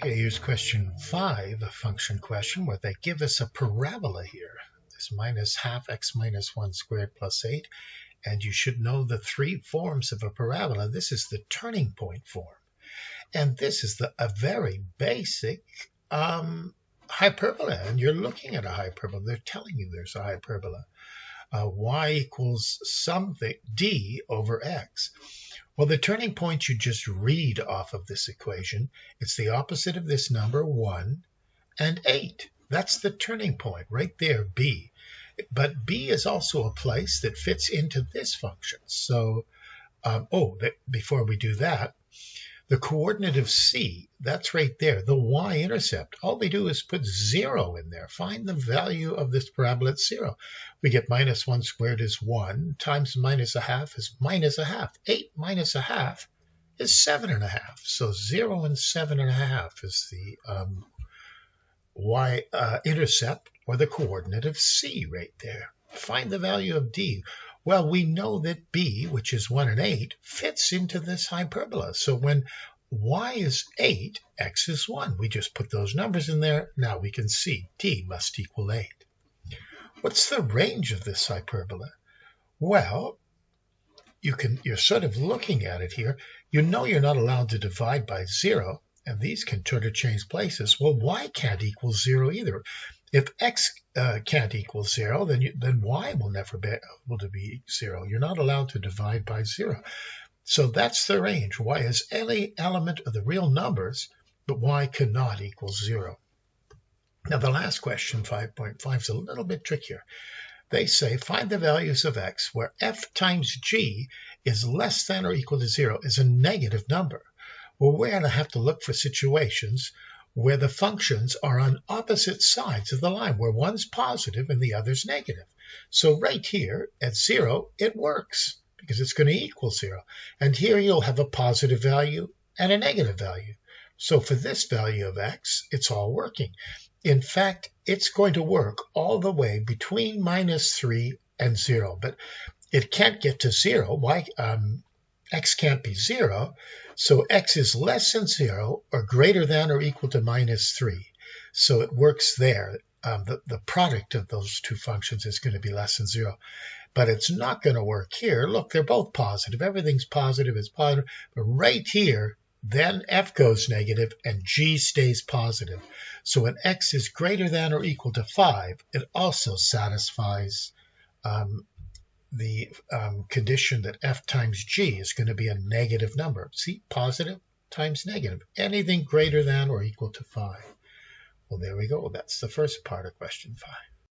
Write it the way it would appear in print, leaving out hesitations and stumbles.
Okay, here's question 5, a function question, where they give us a parabola here. This minus half x minus 1 squared plus 8. And you should know the 3 forms of a parabola. This is the turning point form. And this is a very basic hyperbola. And you're looking at a hyperbola. They're telling you there's a hyperbola. Y equals something, d over x. Well, the turning point you just read off of this equation. It's the opposite of this number, 1 and 8. That's the turning point right there, b. But b is also a place that fits into this function. So, before we do that, the coordinate of c, that's right there, the y-intercept. All we do is put 0 in there. Find the value of this parabola at 0. We get minus 1 squared is 1, times minus a half is minus a half. 8 minus a half is 7.5. So 0 and 7.5 is the y-intercept, or the coordinate of c right there. Find the value of d. Well, we know that b, which is 1 and 8, fits into this hyperbola. So when y is 8, x is 1. We just put those numbers in there. Now we can see d must equal 8. What's the range of this hyperbola? Well, you're sort of looking at it here. You know you're not allowed to divide by 0, and these can sort of change places. Well, y can't equal 0 either. If x can't equal 0, then y will never be able to be 0. You're not allowed to divide by 0. So that's the range. Y is any element of the real numbers, but y cannot equal 0. Now the last question, 5.5, is a little bit trickier. They say find the values of x where f times g is less than or equal to 0, is a negative number. Well, we're going to have to look for situations where the functions are on opposite sides of the line, where one's positive and the other's negative. So right here at 0, it works because it's going to equal 0. And here you'll have a positive value and a negative value. So for this value of x, it's all working. In fact, it's going to work all the way between minus 3 and 0, but it can't get to 0. Why? X can't be 0, so x is less than 0 or greater than or equal to minus 3. So it works there. The product of those two functions is going to be less than 0. But it's not going to work here. Look, they're both positive. Everything's positive is positive. But right here, then f goes negative and g stays positive. So when x is greater than or equal to 5, it also satisfies the condition that f times g is going to be a negative number. See, positive times negative. Anything greater than or equal to 5. Well, there we go. That's the first part of question 5.